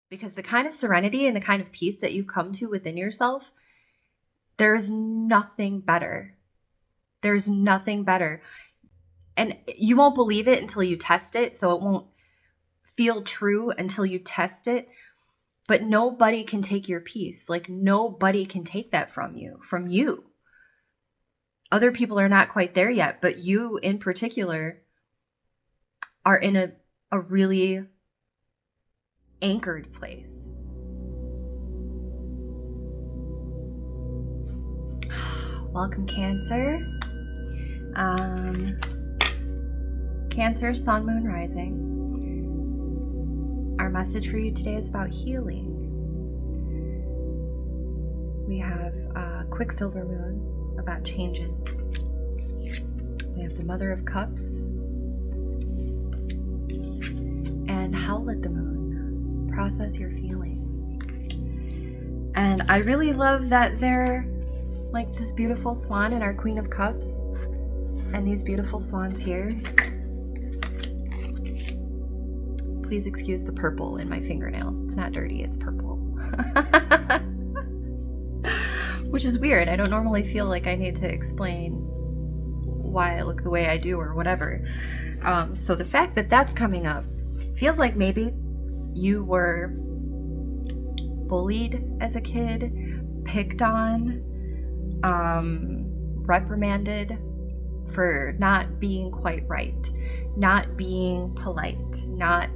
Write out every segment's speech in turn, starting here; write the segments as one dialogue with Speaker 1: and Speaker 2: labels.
Speaker 1: Because the kind of serenity and the kind of peace that you come to within yourself, there is nothing better. There's nothing better. And you won't believe it until you test it. So it won't feel true until you test it. But nobody can take your peace. Like nobody can take that from you. Other people are not quite there yet, but you in particular are in a really anchored place. Welcome, Cancer. Cancer, Sun, Moon, Rising. Our message for you today is about healing. We have Quicksilver Moon, about changes. We have the Mother of Cups and Howl at the Moon, process your feelings. And I really love that they're like this beautiful swan and our Queen of Cups and these beautiful swans here. Please excuse the purple in my fingernails. It's not dirty, it's purple. Which is weird. I don't normally feel like I need to explain why I look the way I do or whatever. So the fact that that's coming up feels like maybe you were bullied as a kid, picked on, reprimanded for not being quite right, not being polite, not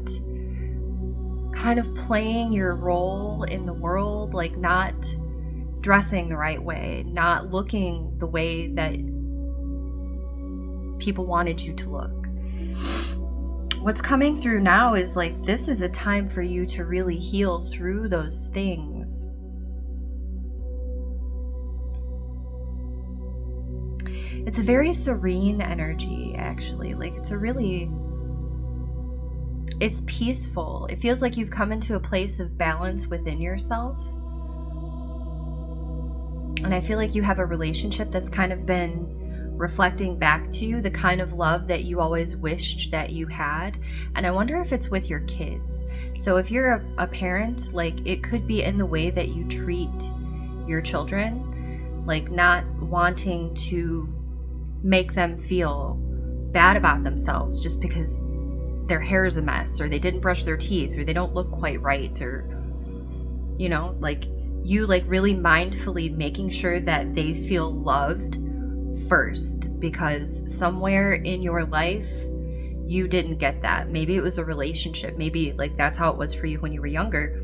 Speaker 1: kind of playing your role in the world, like not dressing the right way, not looking the way that people wanted you to look. What's coming through now is like, this is a time for you to really heal through those things. It's a very serene energy, actually. Like it's peaceful. It feels like you've come into a place of balance within yourself. And I feel like you have a relationship that's kind of been reflecting back to you the kind of love that you always wished that you had. And I wonder if it's with your kids. So if you're a parent, like it could be in the way that you treat your children, like not wanting to make them feel bad about themselves just because their hair is a mess or they didn't brush their teeth or they don't look quite right, or you know, like you like really mindfully making sure that they feel loved first, because somewhere in your life you didn't get that. Maybe it was a relationship, maybe like that's how it was for you when you were younger,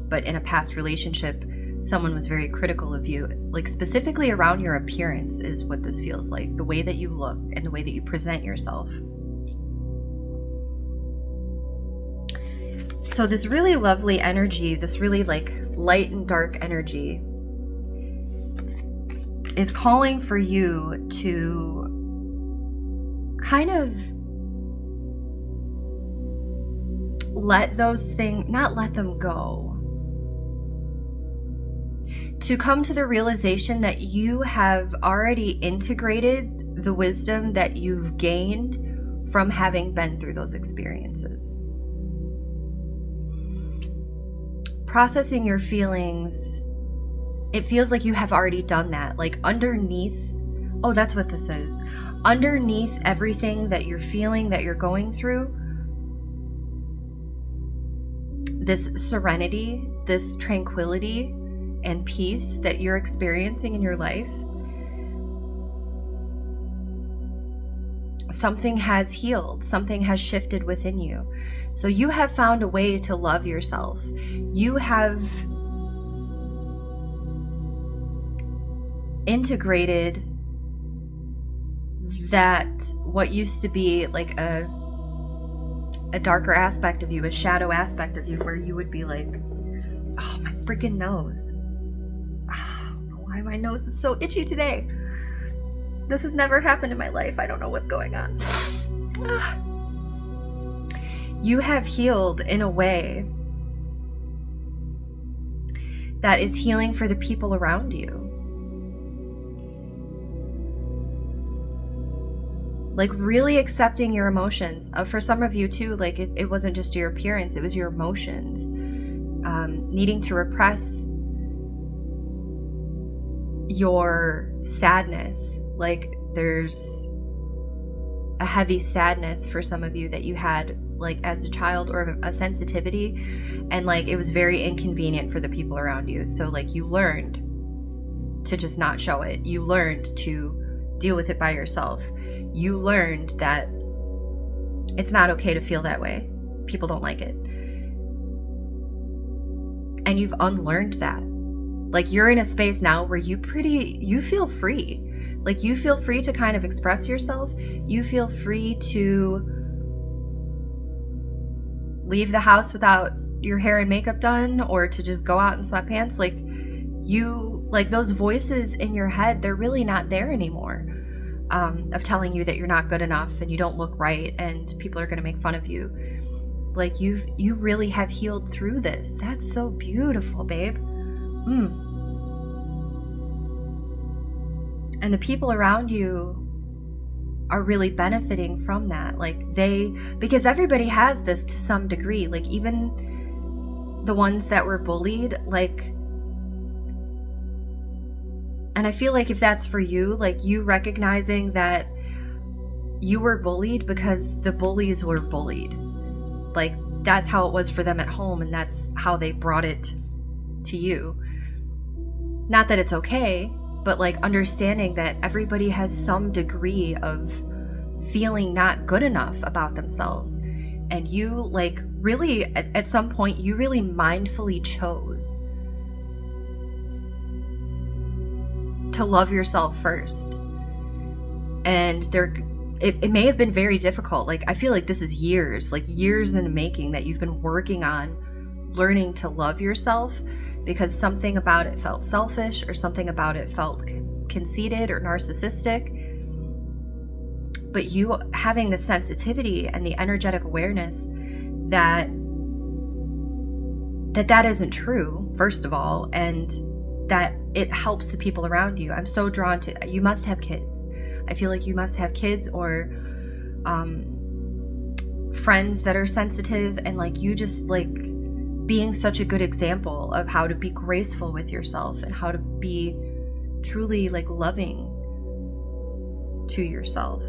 Speaker 1: but in a past relationship someone was very critical of you, like specifically around your appearance is what this feels like, the way that you look and the way that you present yourself. So this really lovely energy, this really like light and dark energy is calling for you to kind of let those things, not let them go, to come to the realization that you have already integrated the wisdom that you've gained from having been through those experiences. Processing your feelings, it feels like you have already done that. Like underneath, oh, that's what this is. Underneath everything that you're feeling, that you're going through, this serenity, this tranquility and peace that you're experiencing in your life, something has healed, something has shifted within you. So you have found a way to love yourself. You have integrated that what used to be like a darker aspect of you, a shadow aspect of you, where you would be like, oh, my freaking nose. I don't know why my nose is so itchy today. This has never happened in my life. I don't know what's going on. You have healed in a way that is healing for the people around you. Like really accepting your emotions. For some of you too, like it wasn't just your appearance, it was your emotions. needing to repress your sadness. Like there's a heavy sadness for some of you that you had like as a child, or a sensitivity, and like it was very inconvenient for the people around you. So like you learned to just not show it. You learned to deal with it by yourself. You learned that it's not okay to feel that way. People don't like it. And you've unlearned that. Like you're in a space now where you feel free. Like you feel free to kind of express yourself. You feel free to leave the house without your hair and makeup done, or to just go out in sweatpants. Like those voices in your head, they're really not there anymore, of telling you that you're not good enough and you don't look right and people are going to make fun of you. Like you really have healed through this. That's so beautiful, babe. And the people around you are really benefiting from that. Because everybody has this to some degree. Like even the ones that were bullied, and I feel like if that's for you, like you recognizing that you were bullied because the bullies were bullied. Like that's how it was for them at home, and that's how they brought it to you. Not that it's okay, but like understanding that everybody has some degree of feeling not good enough about themselves. And you like really, at some point, you really mindfully chose to love yourself first. And it may have been very difficult. Like I feel like this is years in the making that you've been working on learning to love yourself, because something about it felt selfish, or something about it felt conceited or narcissistic. But you having the sensitivity and the energetic awareness that isn't true, first of all, and that it helps the people around you. I'm so drawn to, you must have kids. I feel like you must have kids, or friends that are sensitive, and like you just like being such a good example of how to be graceful with yourself and how to be truly like loving to yourself.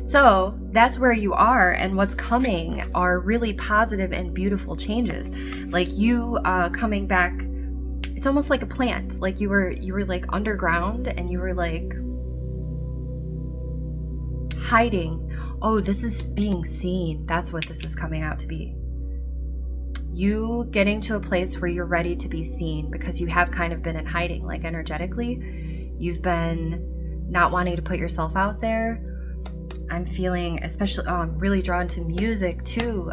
Speaker 1: So that's where you are, and what's coming are really positive and beautiful changes. Like you coming back, it's almost like a plant. Like you were like underground, and you were like hiding. Oh, this is being seen. That's what this is coming out to be. You getting to a place where you're ready to be seen, because you have kind of been in hiding, like energetically. You've been not wanting to put yourself out there. I'm feeling, especially, I'm really drawn to music too.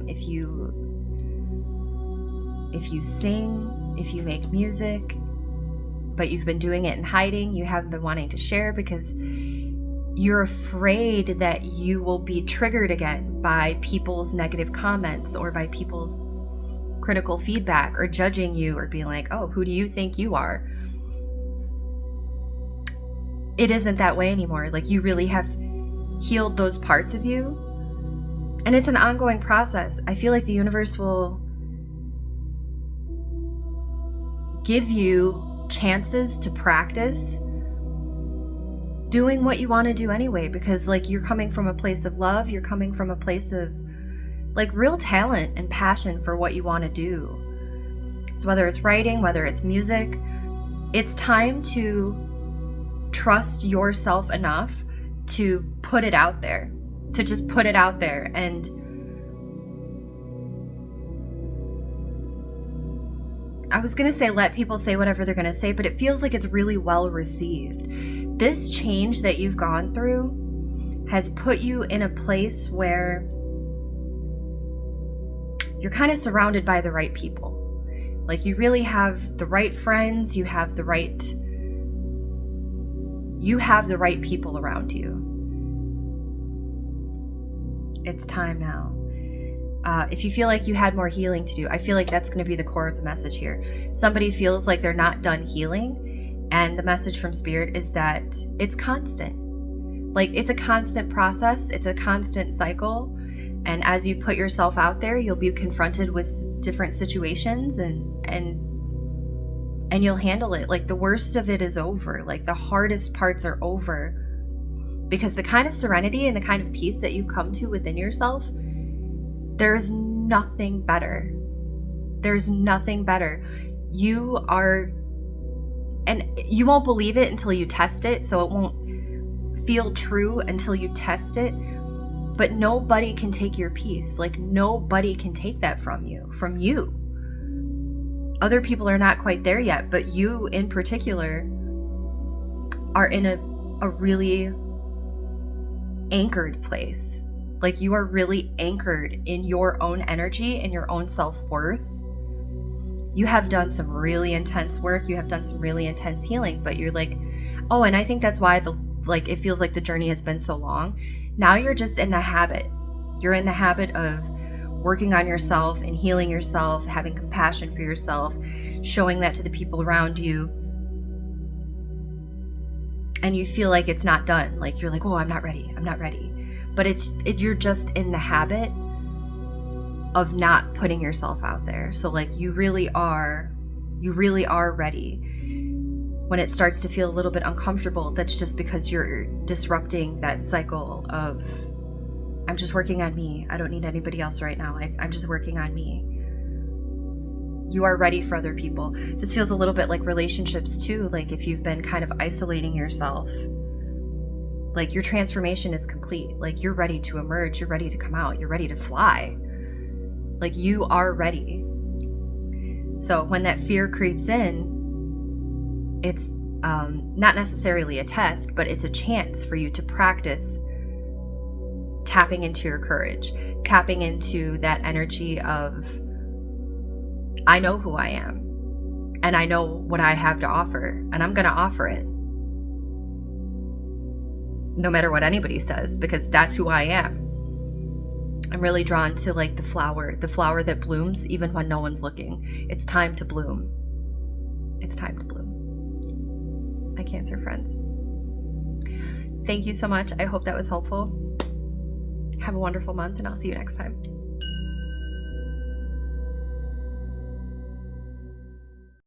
Speaker 1: If you sing, if you make music, but you've been doing it in hiding, you haven't been wanting to share because you're afraid that you will be triggered again by people's negative comments, or by people's critical feedback, or judging you, or being like, oh, who do you think you are? It isn't that way anymore. Like you really have healed those parts of you, and it's an ongoing process. I feel like the universe will give you chances to practice doing what you want to do anyway, because like you're coming from a place of love, you're coming from a place of like real talent and passion for what you want to do. So whether it's writing, whether it's music, it's time to trust yourself enough to put it out there, to just put it out there. And I was going to say let people say whatever they're going to say, but it feels like it's really well received. This change that you've gone through has put you in a place where you're kind of surrounded by the right people. Like you really have the right friends, you have the right people around you. It's time now. If you feel like you had more healing to do, I feel like that's going to be the core of the message here. Somebody feels like they're not done healing, and the message from Spirit is that it's constant. Like it's a constant process, it's a constant cycle, and as you put yourself out there, you'll be confronted with different situations, and you'll handle it. Like, the worst of it is over. Like, the hardest parts are over, because the kind of serenity and the kind of peace that you come to within yourself, there is nothing better. There's nothing better. You are, and you won't believe it until you test it, so it won't feel true until you test it, but nobody can take your peace. Like, nobody can take that from you. Other people are not quite there yet, but you in particular are in a really anchored place. Like, you are really anchored in your own energy and your own self-worth. You have done some really intense work. You have done some really intense healing, but you're like, oh, and I think that's why it feels like the journey has been so long. Now you're just in the habit. You're in the habit of working on yourself and healing yourself, having compassion for yourself, showing that to the people around you. And you feel like it's not done. Like, you're like, oh, I'm not ready. But you're just in the habit of not putting yourself out there. So, like, you really are ready. When it starts to feel a little bit uncomfortable, that's just because you're disrupting that cycle of, I'm just working on me. I don't need anybody else right now. I'm just working on me. You are ready for other people. This feels a little bit like relationships too. Like, if you've been kind of isolating yourself, like, your transformation is complete. Like, you're ready to emerge. You're ready to come out. You're ready to fly. Like, you are ready. So when that fear creeps in, it's not necessarily a test, but it's a chance for you to practice tapping into your courage, tapping into that energy of, I know who I am, and I know what I have to offer, and I'm going to offer it. No matter what anybody says, because that's who I am. I'm really drawn to, like, the flower that blooms even when no one's looking. It's time to bloom. It's time to bloom. My Cancer friends, thank you so much. I hope that was helpful. Have a wonderful month, and I'll see you next time.